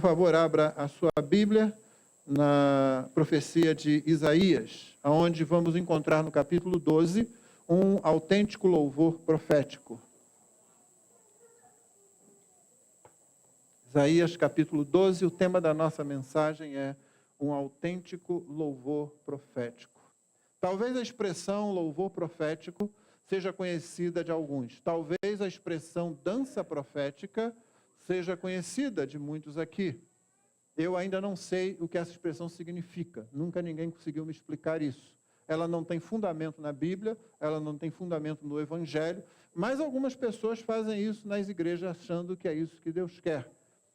Por favor, abra a sua Bíblia na profecia de Isaías, onde vamos encontrar no capítulo 12 um autêntico louvor profético. Isaías capítulo 12, o tema da nossa mensagem é um autêntico louvor profético. Talvez a expressão louvor profético seja conhecida de alguns. Talvez a expressão dança profética seja conhecida de muitos aqui. Eu ainda não sei o que essa expressão significa. Nunca ninguém conseguiu me explicar isso. Ela não tem fundamento na Bíblia, ela não tem fundamento no Evangelho, mas algumas pessoas fazem isso nas igrejas achando que é isso que Deus quer.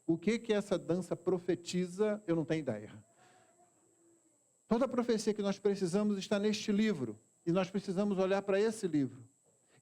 O que essa dança profetiza, eu não tenho ideia. Toda a profecia que nós precisamos está neste livro, e nós precisamos olhar para esse livro.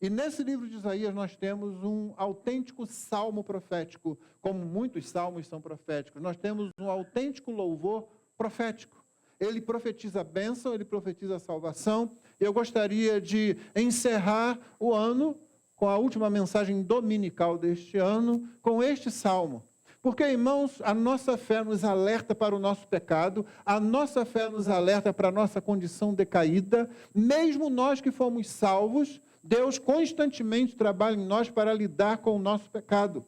E nesse livro de Isaías nós temos um autêntico salmo profético, como muitos salmos são proféticos. Nós temos um autêntico louvor profético. Ele profetiza a bênção, ele profetiza a salvação. Eu gostaria de encerrar o ano com a última mensagem dominical deste ano, com este salmo. Porque, irmãos, a nossa fé nos alerta para o nosso pecado, a nossa fé nos alerta para a nossa condição decaída. Mesmo nós que fomos salvos, Deus constantemente trabalha em nós para lidar com o nosso pecado.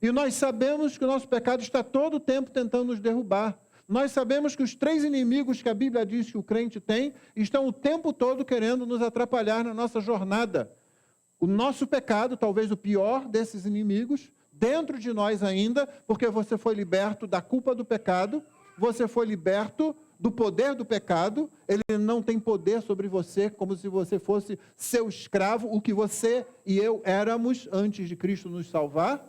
E nós sabemos que o nosso pecado está todo o tempo tentando nos derrubar. Nós sabemos que os 3 inimigos que a Bíblia diz que o crente tem, estão o tempo todo querendo nos atrapalhar na nossa jornada. O nosso pecado, talvez o pior desses inimigos, dentro de nós ainda, porque você foi liberto da culpa do pecado, você foi liberto do poder do pecado, ele não tem poder sobre você, como se você fosse seu escravo, o que você e eu éramos antes de Cristo nos salvar,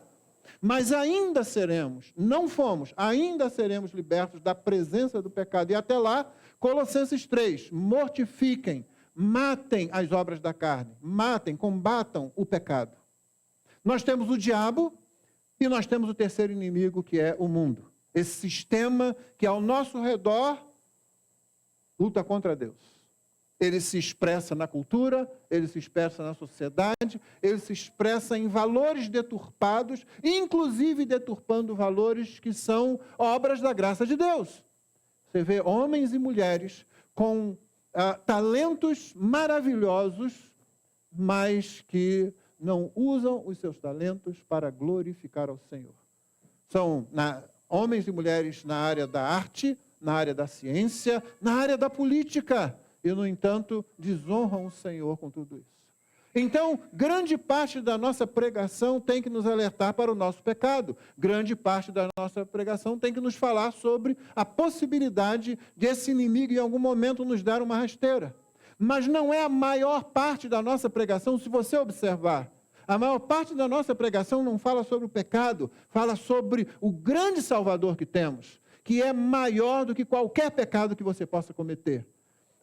mas ainda seremos, não fomos, ainda seremos libertos da presença do pecado. E até lá, Colossenses 3, mortifiquem, matem as obras da carne, matem, combatam o pecado. Nós temos o diabo e nós temos o terceiro inimigo, que é o mundo. Esse sistema que ao nosso redor luta contra Deus. Ele se expressa na cultura, ele se expressa na sociedade, ele se expressa em valores deturpados, inclusive deturpando valores que são obras da graça de Deus. Você vê homens e mulheres com talentos maravilhosos, mas que não usam os seus talentos para glorificar ao Senhor. São homens e mulheres na área da arte, na área da ciência, na área da política, e, no entanto, desonram o Senhor com tudo isso. Então, grande parte da nossa pregação tem que nos alertar para o nosso pecado. Grande parte da nossa pregação tem que nos falar sobre a possibilidade de esse inimigo, em algum momento, nos dar uma rasteira. Mas não é a maior parte da nossa pregação, se você observar. A maior parte da nossa pregação não fala sobre o pecado, fala sobre o grande Salvador que temos, que é maior do que qualquer pecado que você possa cometer.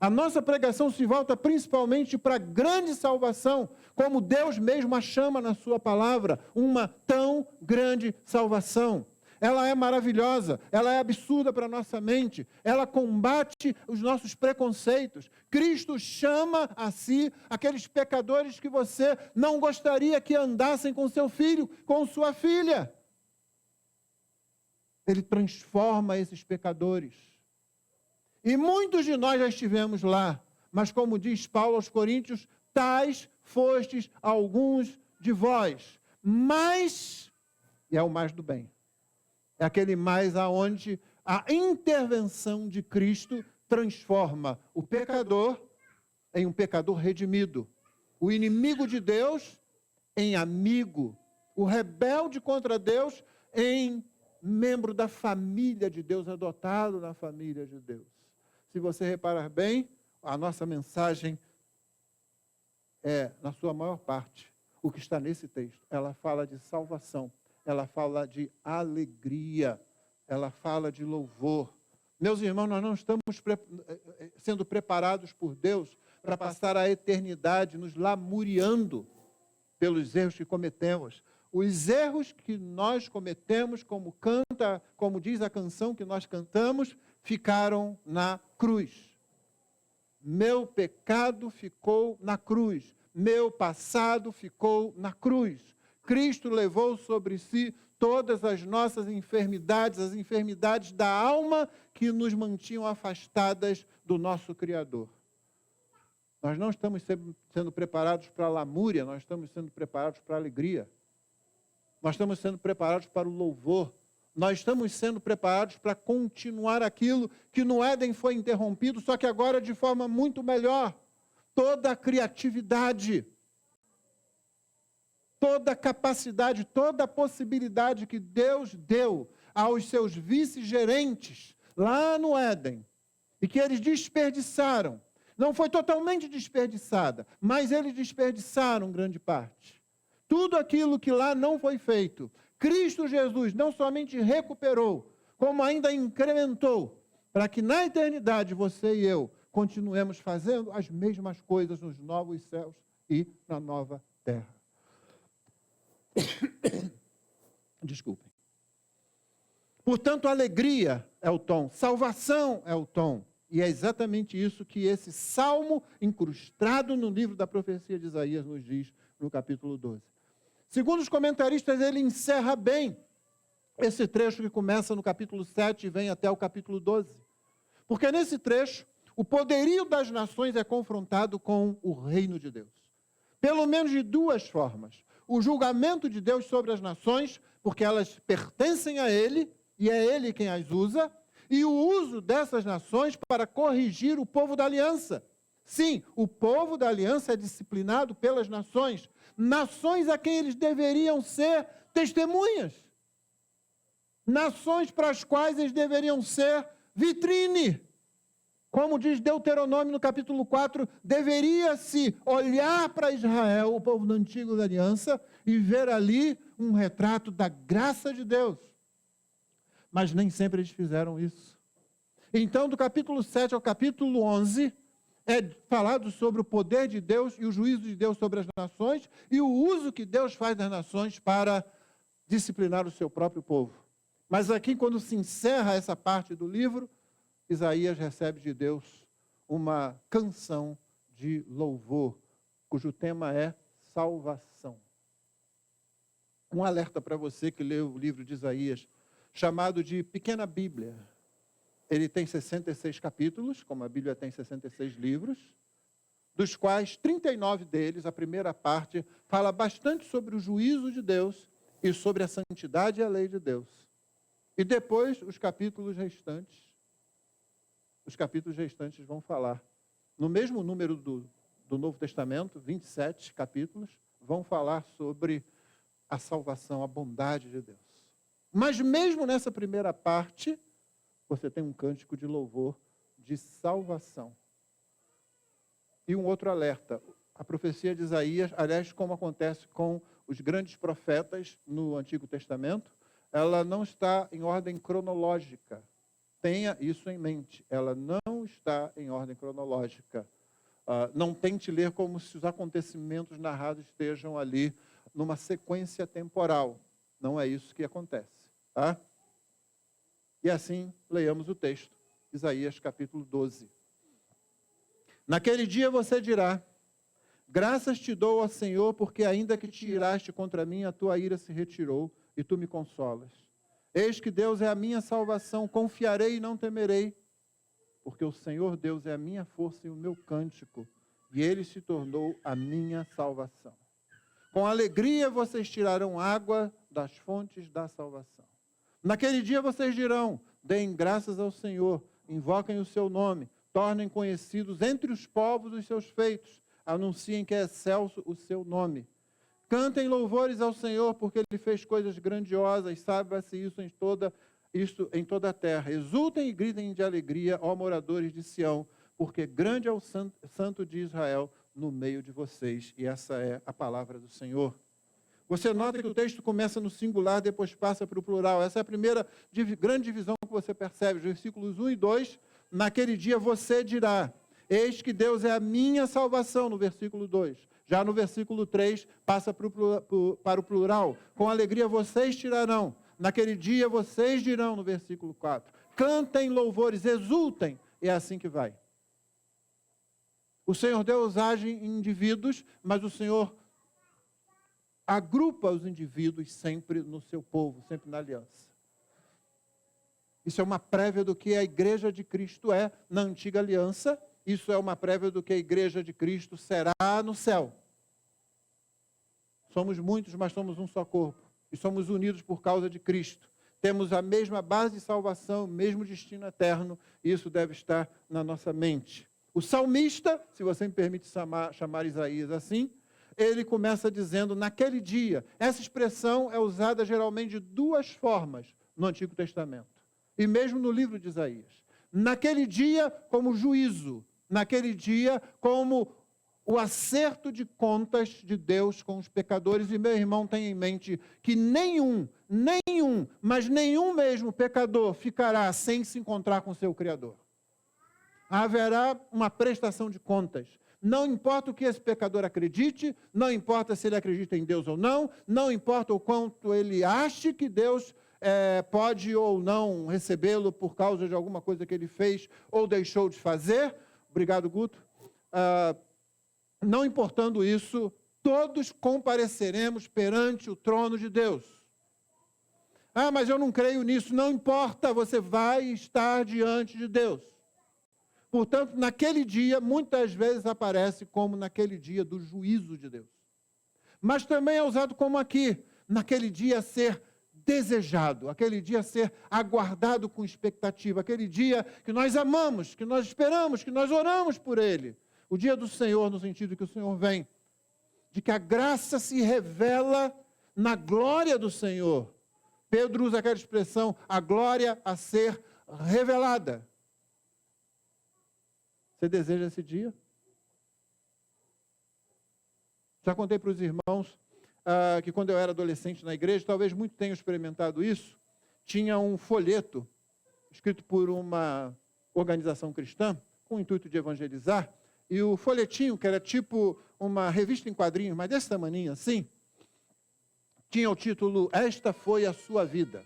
A nossa pregação se volta principalmente para a grande salvação, como Deus mesmo a chama na sua palavra, uma tão grande salvação. Ela é maravilhosa, ela é absurda para a nossa mente, ela combate os nossos preconceitos. Cristo chama a si aqueles pecadores que você não gostaria que andassem com seu filho, com sua filha. Ele transforma esses pecadores. E muitos de nós já estivemos lá, mas como diz Paulo aos Coríntios, tais fostes alguns de vós, mas, e é o mais do bem, é aquele mais aonde a intervenção de Cristo transforma o pecador em um pecador redimido, o inimigo de Deus em amigo, o rebelde contra Deus em membro da família de Deus, adotado na família de Deus. Se você reparar bem, a nossa mensagem é, na sua maior parte, o que está nesse texto. Ela fala de salvação, ela fala de alegria, ela fala de louvor. Meus irmãos, nós não estamos sendo preparados por Deus para passar a eternidade nos lamuriando pelos erros que cometemos. Os erros que nós cometemos, como diz a canção que nós cantamos, ficaram na cruz. Meu pecado ficou na cruz. Meu passado ficou na cruz. Cristo levou sobre si todas as nossas enfermidades, as enfermidades da alma que nos mantinham afastadas do nosso Criador. Nós não estamos sendo preparados para a lamúria, nós estamos sendo preparados para a alegria. Nós estamos sendo preparados para o louvor. Nós estamos sendo preparados para continuar aquilo que no Éden foi interrompido, só que agora de forma muito melhor. Toda a criatividade, toda a capacidade, toda a possibilidade que Deus deu aos seus vice-gerentes lá no Éden, e que eles desperdiçaram. Não foi totalmente desperdiçada, mas eles desperdiçaram grande parte. Tudo aquilo que lá não foi feito, Cristo Jesus não somente recuperou, como ainda incrementou, para que na eternidade você e eu continuemos fazendo as mesmas coisas nos novos céus e na nova terra. Desculpem. Portanto, alegria é o tom, salvação é o tom. E é exatamente isso que esse salmo incrustado no livro da profecia de Isaías nos diz no capítulo 12. Segundo os comentaristas, ele encerra bem esse trecho que começa no capítulo 7 e vem até o capítulo 12. Porque nesse trecho, o poderio das nações é confrontado com o reino de Deus. Pelo menos de duas formas. O julgamento de Deus sobre as nações, porque elas pertencem a Ele, e é Ele quem as usa, e o uso dessas nações para corrigir o povo da aliança. Sim, o povo da aliança é disciplinado pelas nações, nações a quem eles deveriam ser testemunhas, nações para as quais eles deveriam ser vitrine. Como diz Deuteronômio no capítulo 4, deveria-se olhar para Israel, o povo da antiga aliança, e ver ali um retrato da graça de Deus. Mas nem sempre eles fizeram isso. Então, do capítulo 7 ao capítulo 11, é falado sobre o poder de Deus e o juízo de Deus sobre as nações e o uso que Deus faz das nações para disciplinar o seu próprio povo. Mas aqui, quando se encerra essa parte do livro, Isaías recebe de Deus uma canção de louvor, cujo tema é salvação. Um alerta para você que lê o livro de Isaías, chamado de Pequena Bíblia. Ele tem 66 capítulos, como a Bíblia tem 66 livros, dos quais 39 deles, a primeira parte, fala bastante sobre o juízo de Deus e sobre a santidade e a lei de Deus. E depois, os capítulos restantes vão falar. No mesmo número do Novo Testamento, 27 capítulos, vão falar sobre a salvação, a bondade de Deus. Mas mesmo nessa primeira parte, você tem um cântico de louvor de salvação. E um outro alerta. A profecia de Isaías, aliás, como acontece com os grandes profetas no Antigo Testamento, ela não está em ordem cronológica. Tenha isso em mente. Ela não está em ordem cronológica. Não tente ler como se os acontecimentos narrados estejam ali numa sequência temporal. Não é isso que acontece. Tá? E assim, leiamos o texto. Isaías capítulo 12. Naquele dia você dirá: graças te dou, ó Senhor, porque ainda que te iraste contra mim, a tua ira se retirou e tu me consolas. Eis que Deus é a minha salvação, confiarei e não temerei, porque o Senhor Deus é a minha força e o meu cântico, e Ele se tornou a minha salvação. Com alegria vocês tirarão água das fontes da salvação. Naquele dia vocês dirão: deem graças ao Senhor, invoquem o seu nome, tornem conhecidos entre os povos os seus feitos, anunciem que é excelso o seu nome. Cantem louvores ao Senhor, porque Ele fez coisas grandiosas, saiba-se isso em toda a terra. Exultem e gritem de alegria, ó moradores de Sião, porque grande é o santo de Israel no meio de vocês. E essa é a palavra do Senhor. Você nota que o texto começa no singular, depois passa para o plural. Essa é a primeira grande divisão que você percebe. Os versículos 1 e 2, naquele dia você dirá: eis que Deus é a minha salvação, no versículo 2. Já no versículo 3, passa para o plural. Com alegria vocês tirarão. Naquele dia vocês dirão, no versículo 4. Cantem louvores, exultem. É assim que vai. O Senhor Deus age em indivíduos, mas o Senhor agrupa os indivíduos sempre no seu povo, sempre na aliança. Isso é uma prévia do que a igreja de Cristo é na antiga aliança. Isso é uma prévia do que a igreja de Cristo será no céu. Somos muitos, mas somos um só corpo. E somos unidos por causa de Cristo. Temos a mesma base de salvação, o mesmo destino eterno. E isso deve estar na nossa mente. O salmista, se você me permite chamar Isaías assim, ele começa dizendo, naquele dia. Essa expressão é usada geralmente de duas formas no Antigo Testamento. E mesmo no livro de Isaías. Naquele dia, como juízo. Naquele dia, como o acerto de contas de Deus com os pecadores. E meu irmão tem em mente que nenhum, mas nenhum mesmo pecador ficará sem se encontrar com seu Criador. Haverá uma prestação de contas. Não importa o que esse pecador acredite, não importa se ele acredita em Deus ou não importa o quanto ele ache que Deus pode ou não recebê-lo por causa de alguma coisa que ele fez ou deixou de fazer. Obrigado, Guto. Não importando isso, todos compareceremos perante o trono de Deus. Mas eu não creio nisso. Não importa, você vai estar diante de Deus. Portanto, naquele dia, muitas vezes aparece como naquele dia do juízo de Deus. Mas também é usado como aqui, naquele dia ser desejado, aquele dia ser aguardado com expectativa, aquele dia que nós amamos, que nós esperamos, que nós oramos por ele. O dia do Senhor, no sentido que o Senhor vem, de que a graça se revela na glória do Senhor. Pedro usa aquela expressão, a glória a ser revelada. Você deseja esse dia? Já contei para os irmãos que quando eu era adolescente na igreja, talvez muitos tenham experimentado isso, tinha um folheto escrito por uma organização cristã, com o intuito de evangelizar, e o folhetinho, que era tipo uma revista em quadrinhos, mas desse tamaninho assim, tinha o título, Esta Foi a Sua Vida.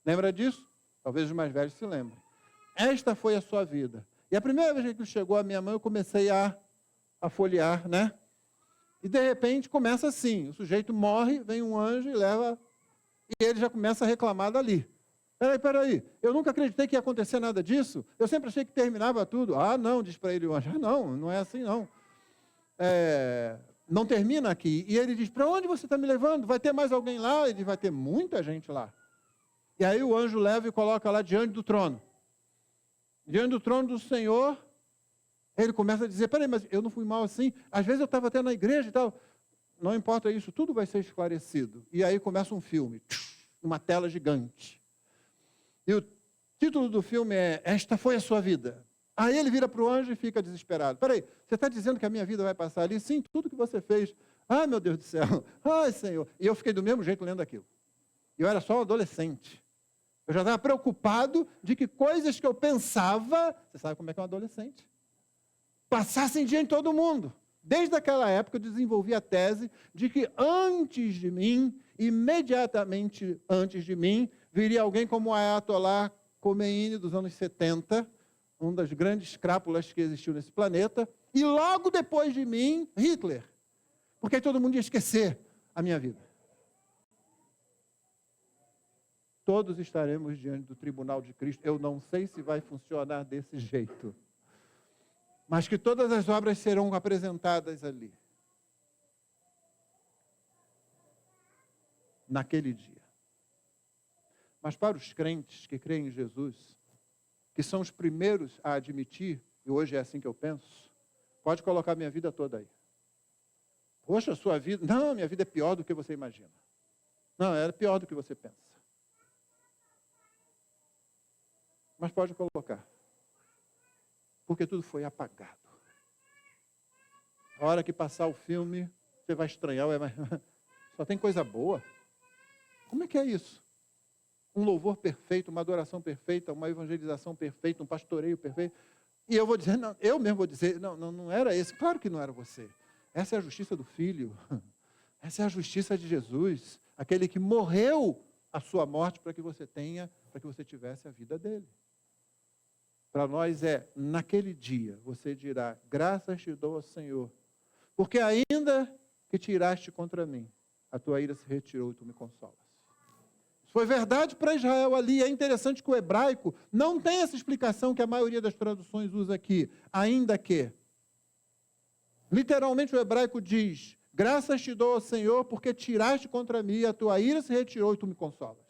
Lembra disso? Talvez os mais velhos se lembrem. Esta foi a sua vida. E a primeira vez que ele chegou à minha mão, eu comecei a folhear, né? E de repente começa assim, o sujeito morre, vem um anjo e leva, e ele já começa a reclamar dali. Peraí, eu nunca acreditei que ia acontecer nada disso, eu sempre achei que terminava tudo. Não, diz para ele o anjo, não é assim não. Não termina aqui. E ele diz, para onde você está me levando? Vai ter mais alguém lá? Ele diz, vai ter muita gente lá. E aí o anjo leva e coloca lá diante do trono. Diante do trono do Senhor, ele começa a dizer, peraí, mas eu não fui mal assim, às vezes eu estava até na igreja e tal. Não importa isso, tudo vai ser esclarecido. E aí começa um filme, uma tela gigante. E o título do filme é Esta Foi a Sua Vida. Aí ele vira para o anjo e fica desesperado. Peraí, você está dizendo que a minha vida vai passar ali? Sim, tudo que você fez. Ai, meu Deus do céu. Ai, Senhor. E eu fiquei do mesmo jeito lendo aquilo. Eu era só um adolescente. Eu já estava preocupado de que coisas que eu pensava, você sabe como é que é um adolescente, passassem diante de todo mundo. Desde aquela época eu desenvolvi a tese de que antes de mim, imediatamente antes de mim, viria alguém como o Ayatollah Khomeini dos anos 70, um das grandes crápulas que existiu nesse planeta, e logo depois de mim, Hitler. Porque aí todo mundo ia esquecer a minha vida. Todos estaremos diante do tribunal de Cristo. Eu não sei se vai funcionar desse jeito. Mas que todas as obras serão apresentadas ali. Naquele dia. Mas para os crentes que creem em Jesus, que são os primeiros a admitir, e hoje é assim que eu penso, pode colocar minha vida toda aí. Poxa, a sua vida... Não, minha vida é pior do que você imagina. Não, é pior do que você pensa. Mas pode colocar. Porque tudo foi apagado. A hora que passar o filme, você vai estranhar, só tem coisa boa. Como é que é isso? Um louvor perfeito, uma adoração perfeita, uma evangelização perfeita, um pastoreio perfeito. E eu vou dizer, não, eu mesmo vou dizer, não era esse. Claro que não era você. Essa é a justiça do Filho. Essa é a justiça de Jesus. Aquele que morreu a sua morte para que você tivesse a vida dele. Para nós naquele dia, você dirá, graças te dou ao Senhor. Porque ainda que tiraste contra mim, a tua ira se retirou e tu me consolas. Isso foi verdade para Israel ali. É interessante que o hebraico não tem essa explicação que a maioria das traduções usa aqui, ainda que. Literalmente o hebraico diz, graças te dou ao Senhor, porque tiraste contra mim, a tua ira se retirou e tu me consolas.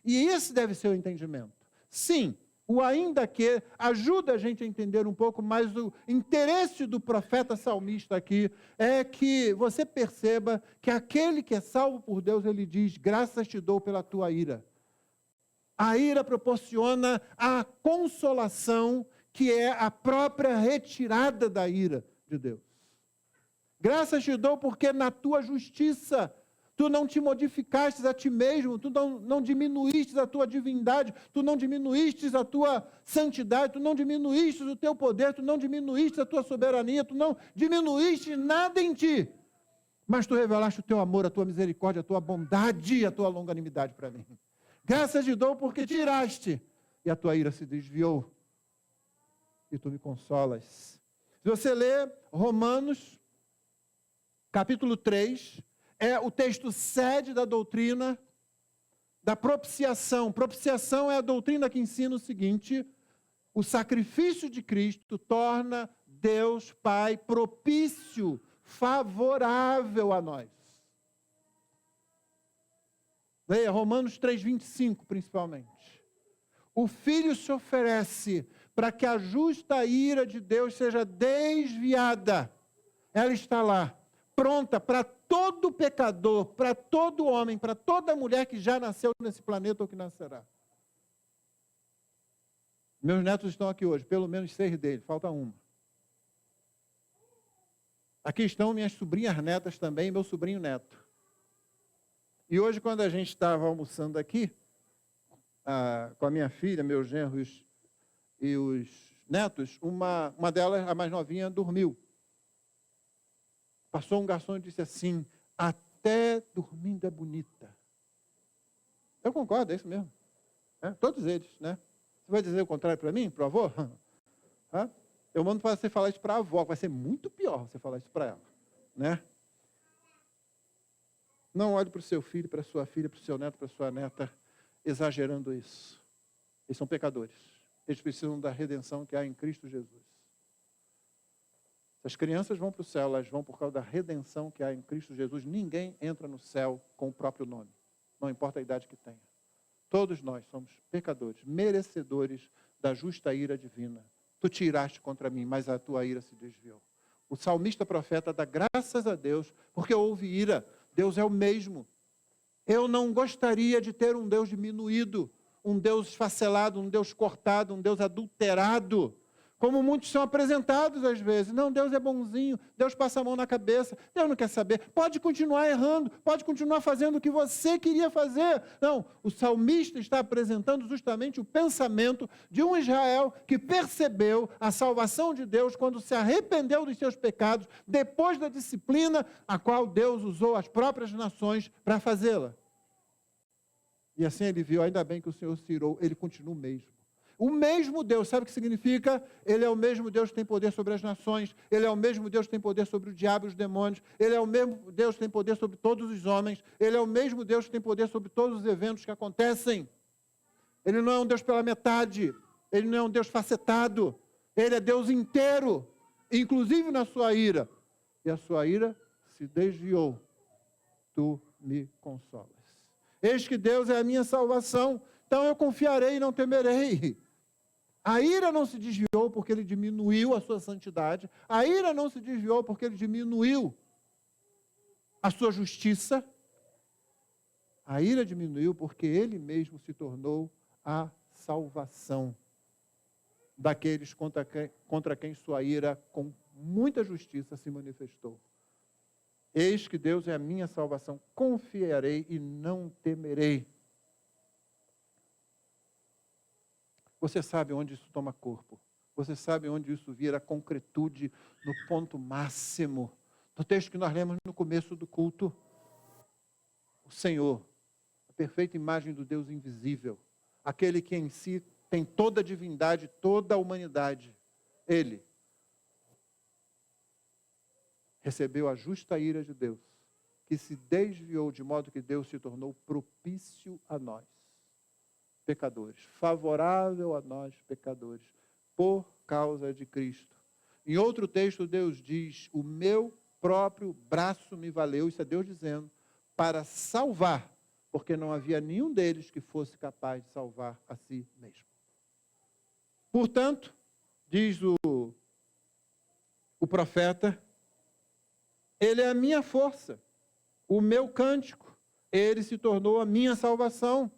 E esse deve ser o entendimento. Sim, o ainda que ajuda a gente a entender um pouco, mas o interesse do profeta salmista aqui é que você perceba que aquele que é salvo por Deus, ele diz, graças te dou pela tua ira. A ira proporciona a consolação, que é a própria retirada da ira de Deus. Graças te dou porque na tua justiça tu não te modificaste a ti mesmo, tu não diminuíste a tua divindade, tu não diminuíste a tua santidade, tu não diminuíste o teu poder, tu não diminuíste a tua soberania, tu não diminuíste nada em ti. Mas tu revelaste o teu amor, a tua misericórdia, a tua bondade, a tua longanimidade para mim. Graças te dou porque tiraste e a tua ira se desviou e tu me consolas. Se você ler Romanos, capítulo 3, é o texto sede da doutrina da propiciação. Propiciação é a doutrina que ensina o seguinte: o sacrifício de Cristo torna Deus Pai propício, favorável a nós. Leia Romanos 3,25 principalmente. O Filho se oferece para que a justa ira de Deus seja desviada. Ela está lá, pronta para todo pecador, para todo homem, para toda mulher que já nasceu nesse planeta ou que nascerá. Meus netos estão aqui hoje, pelo menos 6 deles, falta uma. Aqui estão minhas sobrinhas netas também, meu sobrinho neto. E hoje, quando a gente estava almoçando aqui, com a minha filha, meus genros e os netos, uma delas, a mais novinha, dormiu. Passou um garçom e disse assim, até dormindo é bonita. Eu concordo, é isso mesmo. Todos eles, né? Você vai dizer o contrário para mim, para o avô? Eu mando para você falar isso para a avó, vai ser muito pior você falar isso para ela, né? Não olhe para o seu filho, para a sua filha, para o seu neto, para a sua neta, exagerando isso. Eles são pecadores. Eles precisam da redenção que há em Cristo Jesus. Se as crianças vão para o céu, elas vão por causa da redenção que há em Cristo Jesus. Ninguém entra no céu com o próprio nome. Não importa a idade que tenha. Todos nós somos pecadores, merecedores da justa ira divina. Tu te iraste contra mim, mas a tua ira se desviou. O salmista profeta dá graças a Deus, porque houve ira. Deus é o mesmo. Eu não gostaria de ter um Deus diminuído, um Deus esfacelado, um Deus cortado, um Deus adulterado, como muitos são apresentados às vezes. Não, Deus é bonzinho, Deus passa a mão na cabeça, Deus não quer saber. Pode continuar errando, pode continuar fazendo o que você queria fazer. Não, o salmista está apresentando justamente o pensamento de um Israel que percebeu a salvação de Deus quando se arrependeu dos seus pecados, depois da disciplina a qual Deus usou as próprias nações para fazê-la. E assim ele viu, ainda bem que o Senhor se irou, ele continua o mesmo. O mesmo Deus, sabe o que significa? Ele é o mesmo Deus que tem poder sobre as nações, Ele é o mesmo Deus que tem poder sobre o diabo e os demônios, Ele é o mesmo Deus que tem poder sobre todos os homens, Ele é o mesmo Deus que tem poder sobre todos os eventos que acontecem. Ele não é um Deus pela metade, Ele não é um Deus facetado, Ele é Deus inteiro, inclusive na sua ira. E a sua ira se desviou, tu me consolas. Eis que Deus é a minha salvação, então eu confiarei e não temerei. A ira não se desviou porque ele diminuiu a sua santidade. A ira não se desviou porque ele diminuiu a sua justiça. A ira diminuiu porque ele mesmo se tornou a salvação daqueles contra quem sua ira com muita justiça se manifestou. Eis que Deus é a minha salvação, confiarei e não temerei. Você sabe onde isso toma corpo. Você sabe onde isso vira concretude no ponto máximo. No texto que nós lemos no começo do culto. O Senhor, a perfeita imagem do Deus invisível. Aquele que em si tem toda a divindade, toda a humanidade. Ele recebeu a justa ira de Deus que se desviou de modo que Deus se tornou propício a nós, pecadores, favorável a nós, pecadores, por causa de Cristo. Em outro texto, Deus diz, o meu próprio braço me valeu, isso é Deus dizendo, para salvar, porque não havia nenhum deles que fosse capaz de salvar a si mesmo. Portanto, diz o profeta, ele é a minha força, o meu cântico, ele se tornou a minha salvação.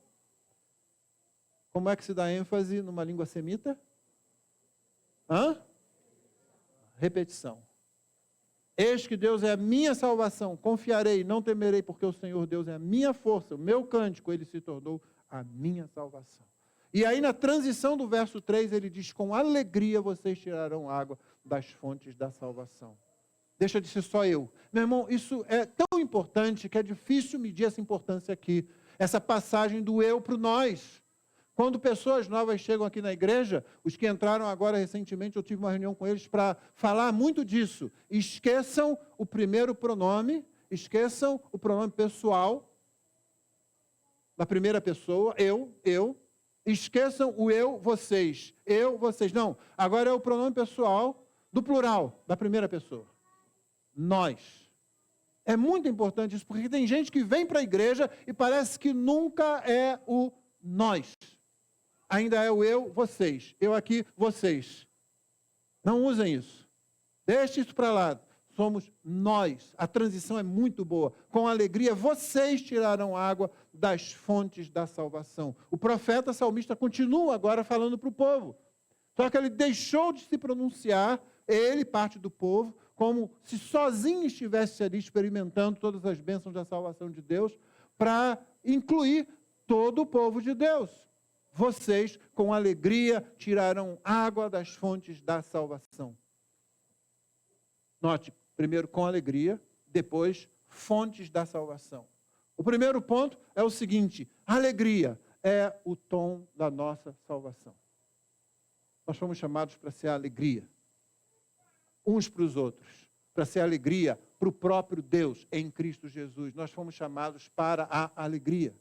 Como é que se dá ênfase numa língua semita? Repetição. Eis que Deus é a minha salvação, confiarei, não temerei, porque o Senhor Deus é a minha força, o meu cântico, ele se tornou a minha salvação. E aí na transição do verso 3, ele diz, com alegria vocês tirarão água das fontes da salvação. Deixa de ser só eu. Meu irmão, isso é tão importante que é difícil medir essa importância aqui. Essa passagem do eu para o nós. Quando pessoas novas chegam aqui na igreja, os que entraram agora recentemente, eu tive uma reunião com eles para falar muito disso. Esqueçam o primeiro pronome, esqueçam o pronome pessoal, da primeira pessoa, eu. Esqueçam o eu, vocês. Eu, vocês. Não, agora é o pronome pessoal do plural, da primeira pessoa. Nós. É muito importante isso, porque tem gente que vem para a igreja e parece que nunca é o nós. Ainda é o eu, vocês. Eu aqui, vocês. Não usem isso. Deixe isso para lá. Somos nós. A transição é muito boa. Com alegria, vocês tirarão água das fontes da salvação. O profeta salmista continua agora falando para o povo. Só que ele deixou de se pronunciar, ele, parte do povo, como se sozinho estivesse ali experimentando todas as bênçãos da salvação de Deus, para incluir todo o povo de Deus. Vocês, com alegria, tirarão água das fontes da salvação. Note, primeiro com alegria, depois fontes da salvação. O primeiro ponto é o seguinte, alegria é o tom da nossa salvação. Nós fomos chamados para ser alegria, uns para os outros, para ser alegria para o próprio Deus em Cristo Jesus. Nós fomos chamados para a alegria.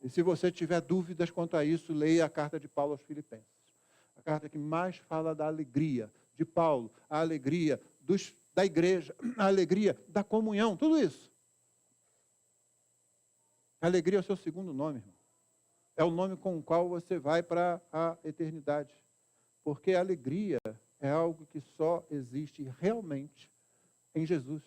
E se você tiver dúvidas quanto a isso, leia a carta de Paulo aos Filipenses. A carta que mais fala da alegria de Paulo, a alegria da igreja, a alegria da comunhão, tudo isso. A alegria é o seu segundo nome, irmão. É o nome com o qual você vai para a eternidade. Porque a alegria é algo que só existe realmente em Jesus.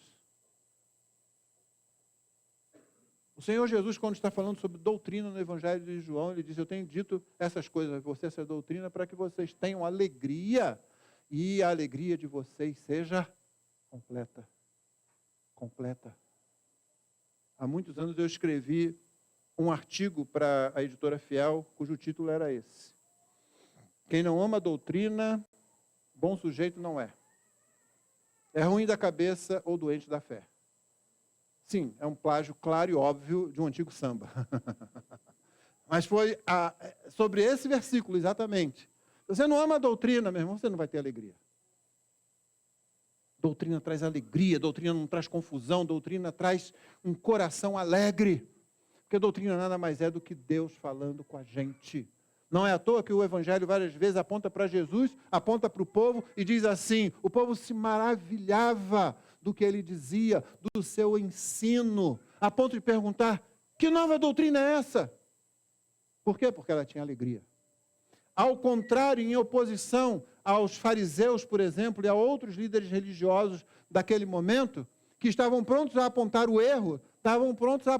O Senhor Jesus, quando está falando sobre doutrina no Evangelho de João, ele diz, eu tenho dito essas coisas a vocês, essa doutrina, para que vocês tenham alegria e a alegria de vocês seja completa. Completa. Há muitos anos eu escrevi um artigo para a editora Fiel, cujo título era esse. Quem não ama a doutrina, bom sujeito não é. É ruim da cabeça ou doente da fé. Sim, é um plágio claro e óbvio de um antigo samba. Mas foi sobre esse versículo, exatamente. Se você não ama a doutrina, meu irmão, você não vai ter alegria. Doutrina traz alegria, doutrina não traz confusão, doutrina traz um coração alegre. Porque doutrina nada mais é do que Deus falando com a gente. Não é à toa que o Evangelho várias vezes aponta para Jesus, aponta para o povo e diz assim, o povo se maravilhava do que ele dizia, do seu ensino, a ponto de perguntar, que nova doutrina é essa? Por quê? Porque ela tinha alegria. Ao contrário, em oposição aos fariseus, por exemplo, e a outros líderes religiosos daquele momento, que estavam prontos a apontar o erro, estavam prontos a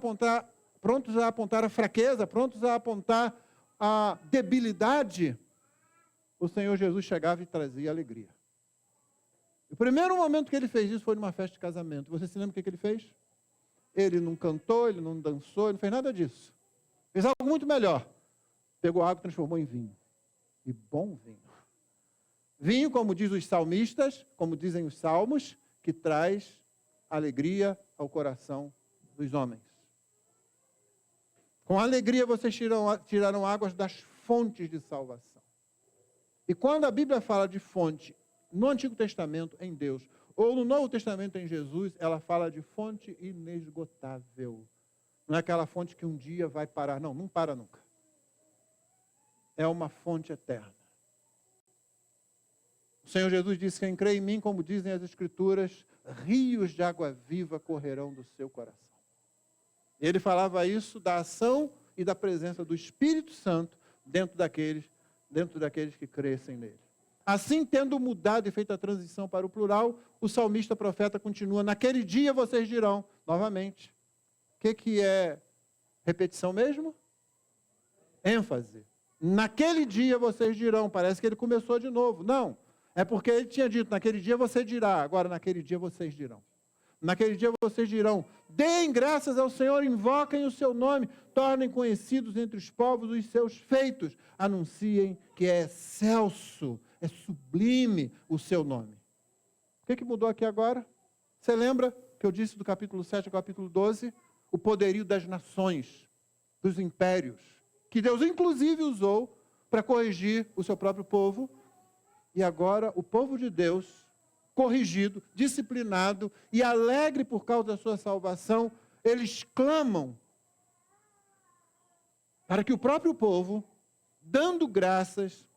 apontar a fraqueza, prontos a apontar a debilidade, o Senhor Jesus chegava e trazia alegria. O primeiro momento que ele fez isso foi numa festa de casamento. Você se lembra o que ele fez? Ele não cantou, ele não dançou, ele não fez nada disso. Fez algo muito melhor. Pegou água e transformou em vinho. E bom vinho. Vinho, como diz os salmistas, como dizem os salmos, que traz alegria ao coração dos homens. Com alegria vocês tiraram águas das fontes de salvação. E quando a Bíblia fala de fonte no Antigo Testamento em Deus, ou no Novo Testamento em Jesus, ela fala de fonte inesgotável. Não é aquela fonte que um dia vai parar. Não, não para nunca. É uma fonte eterna. O Senhor Jesus disse: quem crê em mim, como dizem as Escrituras, rios de água viva correrão do seu coração. Ele falava isso da ação e da presença do Espírito Santo dentro daqueles que crescem nele. Assim, tendo mudado e feito a transição para o plural, o salmista profeta continua: naquele dia vocês dirão, novamente. O que é repetição mesmo? ênfase. Naquele dia vocês dirão, parece que ele começou de novo. Não, é porque ele tinha dito, naquele dia você dirá, agora naquele dia vocês dirão. Naquele dia vocês dirão, deem graças ao Senhor, invoquem o seu nome, tornem conhecidos entre os povos os seus feitos, anunciem que é excelso, é sublime o seu nome. O que mudou aqui agora? Você lembra que eu disse do capítulo 7 ao capítulo 12? O poderio das nações, dos impérios, que Deus inclusive usou para corrigir o seu próprio povo. E agora o povo de Deus, corrigido, disciplinado e alegre por causa da sua salvação, eles clamam para que o próprio povo, dando graças,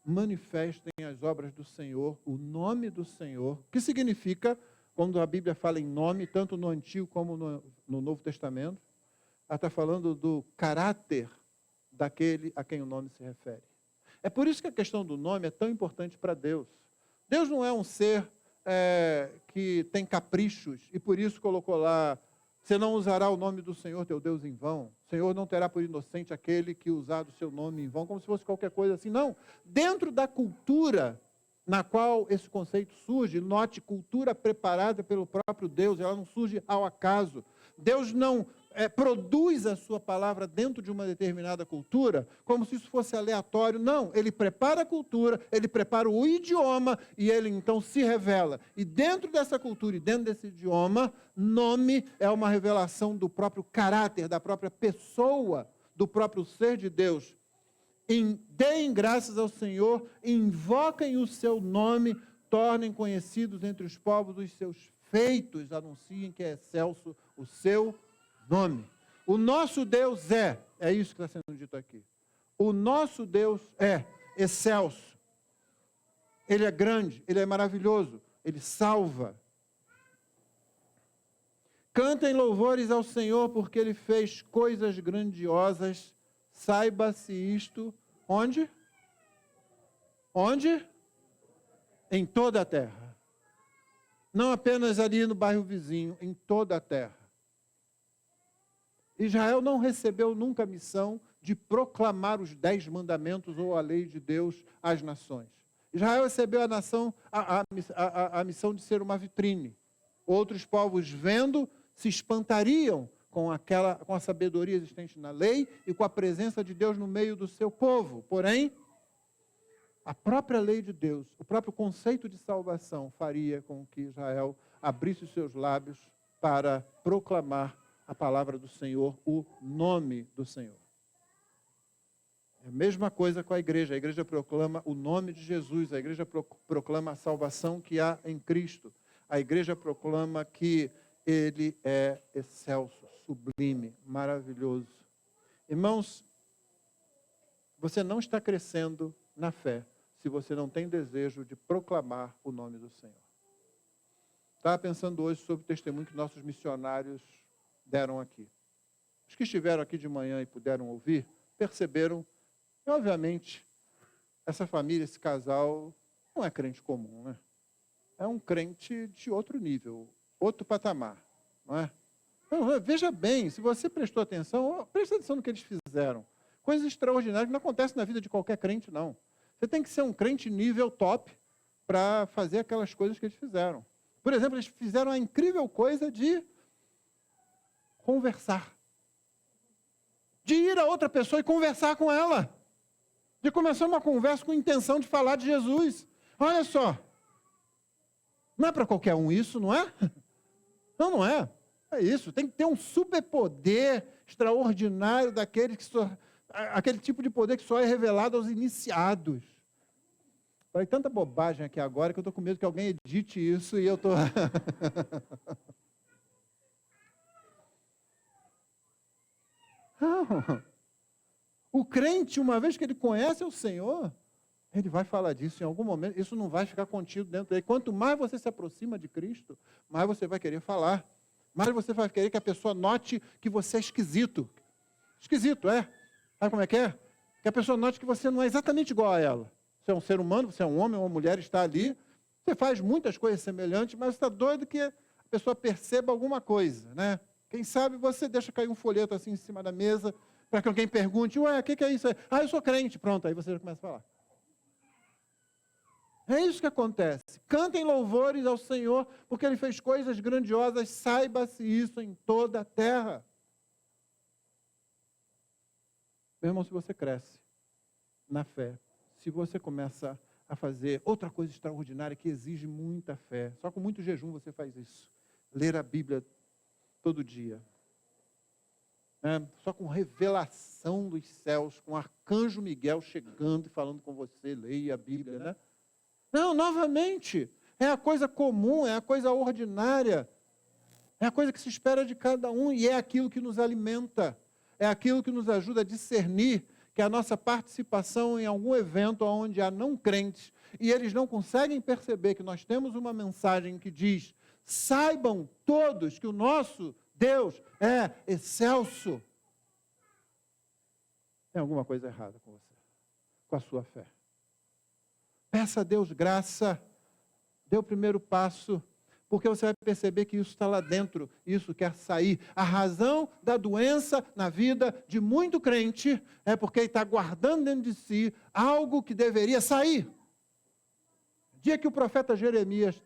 manifestem as obras do Senhor, o nome do Senhor, que significa, quando a Bíblia fala em nome, tanto no Antigo como no Novo Testamento, ela está falando do caráter daquele a quem o nome se refere. É por isso que a questão do nome é tão importante para Deus. Deus não é um ser que tem caprichos e por isso colocou lá, você não usará o nome do Senhor teu Deus em vão. O Senhor não terá por inocente aquele que usar o seu nome em vão, como se fosse qualquer coisa assim. Não, dentro da cultura na qual esse conceito surge, note, cultura preparada pelo próprio Deus, ela não surge ao acaso. Deus não produz a sua palavra dentro de uma determinada cultura, como se isso fosse aleatório. Não, ele prepara a cultura, ele prepara o idioma e ele então se revela. E dentro dessa cultura e dentro desse idioma, nome é uma revelação do próprio caráter, da própria pessoa, do próprio ser de Deus. Deem graças ao Senhor, invoquem o seu nome, tornem conhecidos entre os povos os seus feitos, anunciem que é excelso o seu nome. O nosso Deus é isso que está sendo dito aqui. O nosso Deus é excelso. Ele é grande, ele é maravilhoso, ele salva. Cantem louvores ao Senhor, porque ele fez coisas grandiosas. Saiba-se isto, onde? Onde? Em toda a terra. Não apenas ali no bairro vizinho, em toda a terra. Israel não recebeu nunca a missão de proclamar os 10 mandamentos ou a lei de Deus às nações. Israel recebeu a missão de ser uma vitrine. Outros povos, vendo, se espantariam com a sabedoria existente na lei e com a presença de Deus no meio do seu povo. Porém, a própria lei de Deus, o próprio conceito de salvação faria com que Israel abrisse os seus lábios para proclamar a palavra do Senhor, o nome do Senhor. É a mesma coisa com a igreja proclama o nome de Jesus, a igreja proclama a salvação que há em Cristo, a igreja proclama que ele é excelso, sublime, maravilhoso. Irmãos, você não está crescendo na fé se você não tem desejo de proclamar o nome do Senhor. Estava pensando hoje sobre o testemunho que nossos missionários deram aqui. Os que estiveram aqui de manhã e puderam ouvir, perceberam que, obviamente, essa família, esse casal, não é crente comum, né? É um crente de outro nível, outro patamar, não é? Então, veja bem, se você prestou atenção, presta atenção no que eles fizeram. Coisas extraordinárias que não acontecem na vida de qualquer crente, não. Você tem que ser um crente nível top para fazer aquelas coisas que eles fizeram. Por exemplo, eles fizeram a incrível coisa de conversar. De ir a outra pessoa e conversar com ela. De começar uma conversa com a intenção de falar de Jesus. Olha só. Não é para qualquer um isso, não é? Não, não é. É isso. Tem que ter um superpoder extraordinário daquele que só, aquele tipo de poder que só é revelado aos iniciados. Falei tanta bobagem aqui agora que eu estou com medo que alguém edite isso e eu estou... Não. O crente, uma vez que ele conhece o Senhor, ele vai falar disso em algum momento. Isso não vai ficar contido dentro dele. Quanto mais você se aproxima de Cristo, mais você vai querer falar. Mais você vai querer que a pessoa note que você é esquisito. Esquisito, é. Sabe como é que é? Que a pessoa note que você não é exatamente igual a ela. Você é um ser humano, você é um homem, uma mulher, está ali. Você faz muitas coisas semelhantes, mas você está doido que a pessoa perceba alguma coisa, né? Quem sabe você deixa cair um folheto assim em cima da mesa, para que alguém pergunte, ué, o que é isso aí? Ah, eu sou crente. Pronto, aí você já começa a falar. É isso que acontece. Cantem louvores ao Senhor, porque Ele fez coisas grandiosas, saiba-se isso em toda a terra. Meu irmão, se você cresce na fé, se você começa a fazer outra coisa extraordinária que exige muita fé, só com muito jejum você faz isso. Ler a Bíblia todo dia. Só com revelação dos céus, com o arcanjo Miguel chegando e falando com você, leia a Bíblia, né? Não, novamente, é a coisa comum, é a coisa ordinária, é a coisa que se espera de cada um e é aquilo que nos alimenta, é aquilo que nos ajuda a discernir que a nossa participação em algum evento onde há não crentes e eles não conseguem perceber que nós temos uma mensagem que diz, saibam todos que o nosso Deus é excelso. Tem alguma coisa errada com você, com a sua fé. Peça a Deus graça, dê o primeiro passo, porque você vai perceber que isso está lá dentro, isso quer sair. A razão da doença na vida de muito crente é porque ele está guardando dentro de si algo que deveria sair. No dia que o profeta Jeremias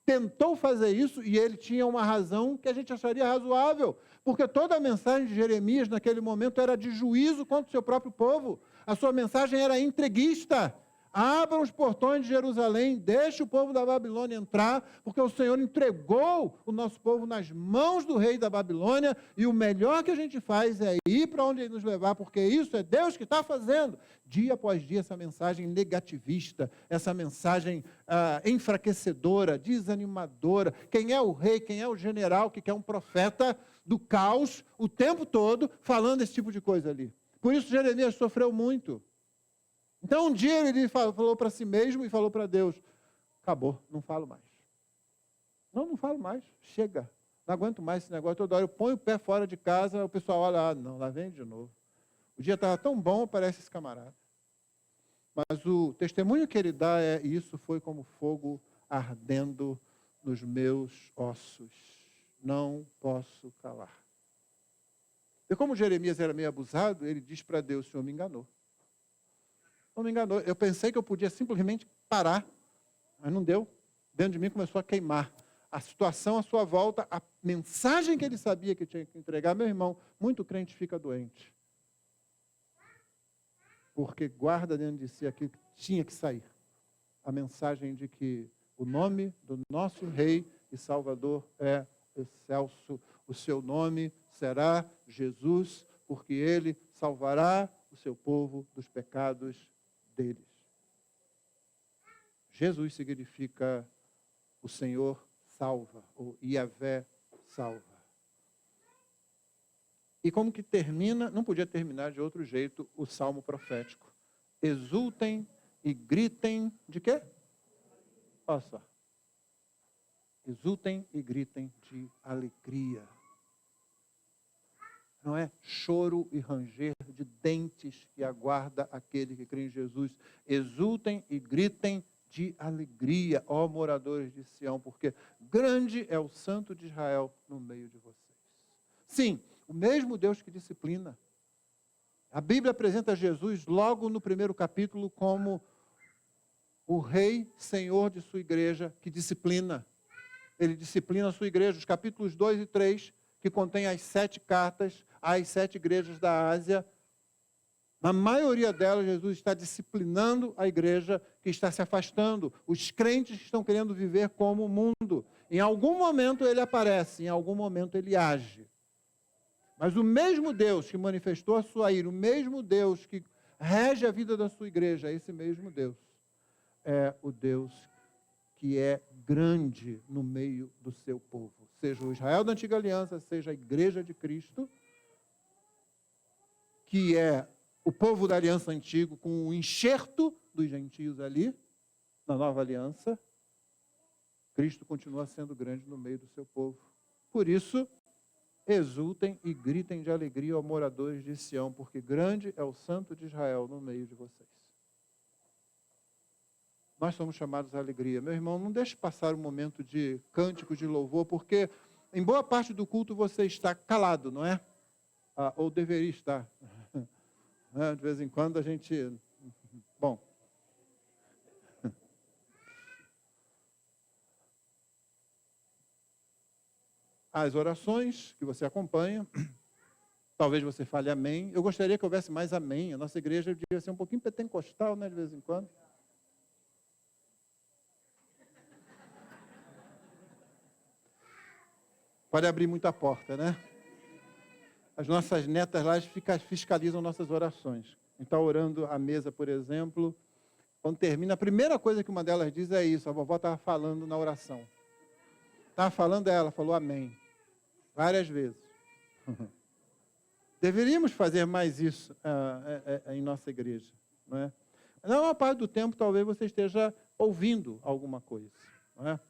tentou fazer isso, e ele tinha uma razão que a gente acharia razoável, porque toda a mensagem de Jeremias naquele momento era de juízo contra o seu próprio povo. A sua mensagem era entreguista. Abra os portões de Jerusalém, deixe o povo da Babilônia entrar, porque o Senhor entregou o nosso povo nas mãos do rei da Babilônia, e o melhor que a gente faz é ir para onde ele nos levar, porque isso é Deus que está fazendo. Dia após dia, essa mensagem negativista, essa mensagem enfraquecedora, desanimadora. Quem é o rei, quem é o general que quer um profeta do caos o tempo todo falando esse tipo de coisa ali? Por isso Jeremias sofreu muito. Então, um dia ele falou para si mesmo e falou para Deus, acabou, não falo mais. Não falo mais, chega. Não aguento mais esse negócio. Toda hora eu ponho o pé fora de casa, o pessoal olha, não, lá vem de novo. O dia estava tão bom, parece esse camarada. Mas o testemunho que ele dá é, isso foi como fogo ardendo nos meus ossos. Não posso calar. E como Jeremias era meio abusado, ele diz para Deus, o Senhor me enganou. Não me enganou. Eu pensei que eu podia simplesmente parar, mas não deu. Dentro de mim começou a queimar. A situação à sua volta, a mensagem que ele sabia que tinha que entregar. Meu irmão, muito crente fica doente. Porque guarda dentro de si aquilo que tinha que sair. A mensagem de que o nome do nosso Rei e Salvador é excelso. O seu nome será Jesus, porque ele salvará o seu povo dos pecados deles. Jesus significa o Senhor salva, ou Yahvé salva. E como que termina, não podia terminar de outro jeito, o salmo profético. Exultem e gritem de quê? Olha só. Exultem e gritem de alegria. Não é choro e ranger de dentes que aguarda aquele que crê em Jesus. Exultem e gritem de alegria, ó moradores de Sião, porque grande é o Santo de Israel no meio de vocês. Sim, o mesmo Deus que disciplina. A Bíblia apresenta Jesus logo no primeiro capítulo como o Rei, Senhor de sua igreja, que disciplina. Ele disciplina a sua igreja. Os capítulos 2 e 3, que contém as 7 cartas às 7 igrejas da Ásia. Na maioria delas, Jesus está disciplinando a igreja que está se afastando. Os crentes que estão querendo viver como o mundo. Em algum momento ele aparece, em algum momento ele age. Mas o mesmo Deus que manifestou a sua ira, o mesmo Deus que rege a vida da sua igreja, esse mesmo Deus, é o Deus que é grande no meio do seu povo. Seja o Israel da Antiga Aliança, seja a Igreja de Cristo, que é o povo da Aliança Antiga, com o enxerto dos gentios ali, na Nova Aliança, Cristo continua sendo grande no meio do seu povo. Por isso, exultem e gritem de alegria, ó moradores de Sião, porque grande é o Santo de Israel no meio de vocês. Nós somos chamados à alegria. Meu irmão, não deixe passar um momento de cântico, de louvor, porque em boa parte do culto você está calado, não é? Ou deveria estar. De vez em quando a gente... Bom. As orações que você acompanha, talvez você fale amém. Eu gostaria que houvesse mais amém. A nossa igreja devia ser um pouquinho pentecostal, né, de vez em quando. Pode abrir muita porta, né? As nossas netas lá fiscalizam nossas orações. A gente está orando à mesa, por exemplo. Quando termina, a primeira coisa que uma delas diz é isso. A vovó estava falando na oração. Estava falando, ela falou amém. Várias vezes. Deveríamos fazer mais isso em nossa igreja. Não é? Na maior parte do tempo, talvez você esteja ouvindo alguma coisa. Não é?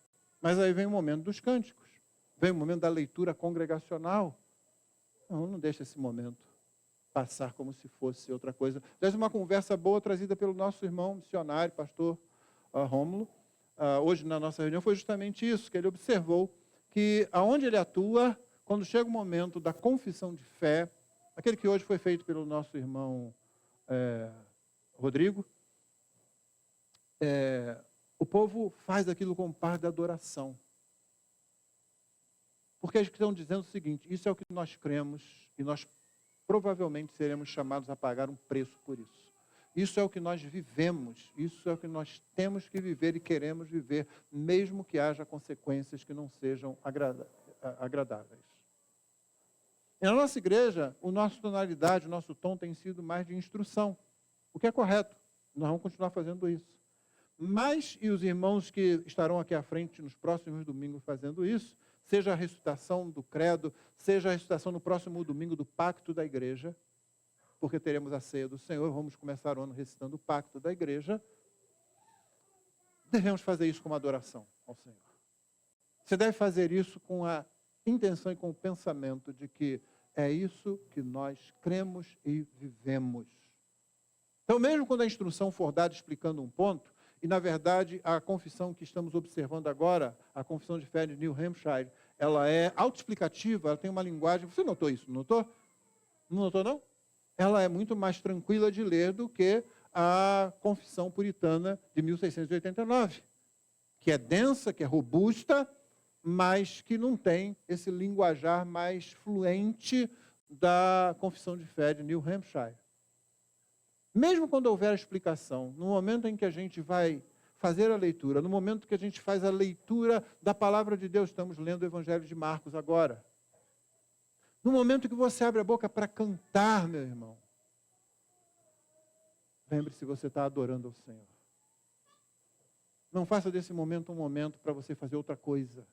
Mas aí vem o momento dos cânticos. Vem o momento da leitura congregacional. Não deixa esse momento passar como se fosse outra coisa. Aliás, uma conversa boa trazida pelo nosso irmão missionário, pastor Rômulo, hoje na nossa reunião, foi justamente isso, que ele observou que aonde ele atua, quando chega o momento da confissão de fé, aquele que hoje foi feito pelo nosso irmão Rodrigo, o povo faz aquilo como parte da adoração. Porque eles estão dizendo o seguinte, isso é o que nós cremos e nós provavelmente seremos chamados a pagar um preço por isso. Isso é o que nós vivemos, isso é o que nós temos que viver e queremos viver, mesmo que haja consequências que não sejam agradáveis. E na nossa igreja, a nossa tonalidade, o nosso tom tem sido mais de instrução, o que é correto, nós vamos continuar fazendo isso. Mas, e os irmãos que estarão aqui à frente nos próximos domingos fazendo isso, seja a recitação do credo, seja a recitação no próximo domingo do pacto da igreja, porque teremos a ceia do Senhor, vamos começar o ano recitando o pacto da igreja, devemos fazer isso como adoração ao Senhor. Você deve fazer isso com a intenção e com o pensamento de que é isso que nós cremos e vivemos. Então, mesmo quando a instrução for dada explicando um ponto, e, na verdade, a confissão que estamos observando agora, a confissão de fé de New Hampshire, ela é autoexplicativa, ela tem uma linguagem... Você notou isso, não notou? Não notou, não? Ela é muito mais tranquila de ler do que a confissão puritana de 1689, que é densa, que é robusta, mas que não tem esse linguajar mais fluente da confissão de fé de New Hampshire. Mesmo quando houver explicação, no momento em que a gente vai fazer a leitura, no momento que a gente faz a leitura da palavra de Deus, estamos lendo o Evangelho de Marcos agora. No momento que você abre a boca para cantar, meu irmão, lembre-se, você está adorando ao Senhor. Não faça desse momento um momento para você fazer outra coisa.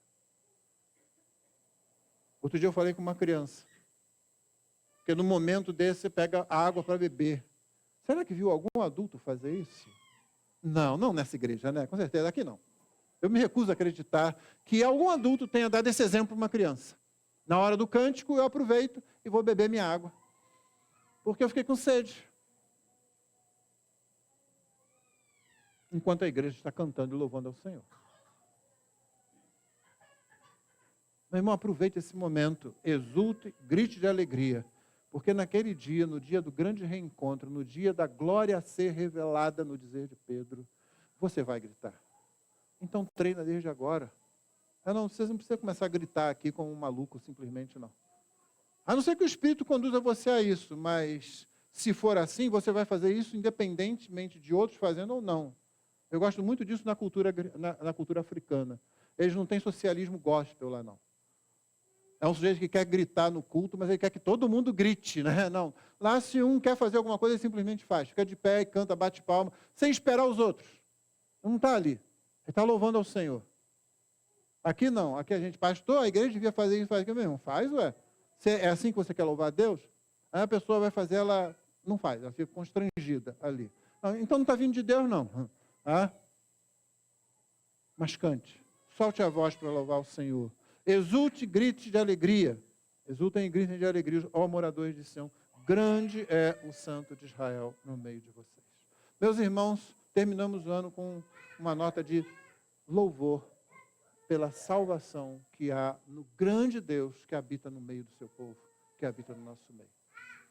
Outro dia eu falei com uma criança, que no momento desse você pega a água para beber. Será que viu algum adulto fazer isso? Não, não nessa igreja, né? Com certeza, aqui não. Eu me recuso a acreditar que algum adulto tenha dado esse exemplo para uma criança. Na hora do cântico, eu aproveito e vou beber minha água. Porque eu fiquei com sede. Enquanto a igreja está cantando e louvando ao Senhor. Meu irmão, aproveite esse momento, exulte, grite de alegria. Porque naquele dia, no dia do grande reencontro, no dia da glória a ser revelada, no dizer de Pedro, você vai gritar. Então treina desde agora. Vocês não precisam começar a gritar aqui como um maluco, simplesmente não. A não ser que o Espírito conduza você a isso, mas se for assim, você vai fazer isso independentemente de outros fazendo ou não. Eu gosto muito disso na cultura africana. Eles não têm socialismo gospel lá, não. É um sujeito que quer gritar no culto, mas ele quer que todo mundo grite, né? Não. Lá, se um quer fazer alguma coisa, ele simplesmente faz. Fica de pé e canta, bate palma, sem esperar os outros. Não está ali. Ele está louvando ao Senhor. Aqui não. Aqui a gente, pastor, a igreja devia fazer isso, faz aquilo mesmo. Faz, ué. É assim que você quer louvar a Deus? Aí a pessoa vai fazer, ela não faz, ela fica constrangida ali. Então não está vindo de Deus, não. Ah? Mas cante. Solte a voz para louvar o Senhor. Exulte e grite de alegria. Exultem e gritem de alegria, ó moradores de Sião. Grande é o Santo de Israel no meio de vocês. Meus irmãos, terminamos o ano com uma nota de louvor pela salvação que há no grande Deus que habita no meio do seu povo, que habita no nosso meio.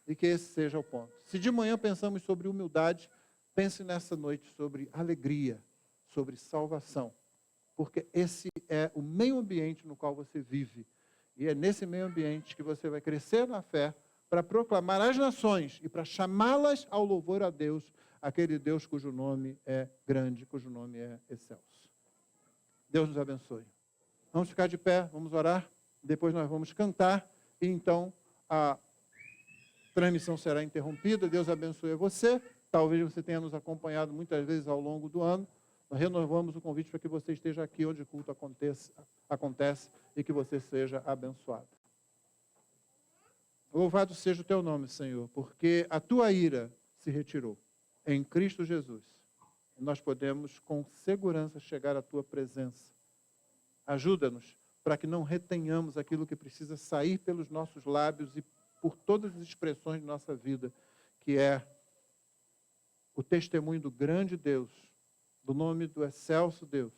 E que esse seja o ponto. Se de manhã pensamos sobre humildade, pense nessa noite sobre alegria, sobre salvação. Porque esse é o meio ambiente no qual você vive. E é nesse meio ambiente que você vai crescer na fé para proclamar às nações e para chamá-las ao louvor a Deus, aquele Deus cujo nome é grande, cujo nome é excelso. Deus nos abençoe. Vamos ficar de pé, vamos orar, depois nós vamos cantar e então a transmissão será interrompida. Deus abençoe você. Talvez você tenha nos acompanhado muitas vezes ao longo do ano. Nós renovamos o convite para que você esteja aqui onde o culto acontece e que você seja abençoado. Louvado seja o teu nome, Senhor, porque a tua ira se retirou em Cristo Jesus. E nós podemos com segurança chegar à tua presença. Ajuda-nos para que não retenhamos aquilo que precisa sair pelos nossos lábios e por todas as expressões de nossa vida, que é o testemunho do grande Deus, do nome do excelso Deus,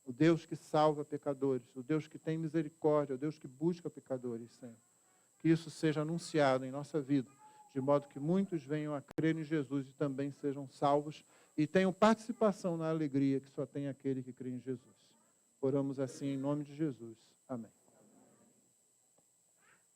o Deus que salva pecadores, o Deus que tem misericórdia, o Deus que busca pecadores, Senhor. Que isso seja anunciado em nossa vida, de modo que muitos venham a crer em Jesus e também sejam salvos e tenham participação na alegria que só tem aquele que crê em Jesus. Oramos assim em nome de Jesus. Amém.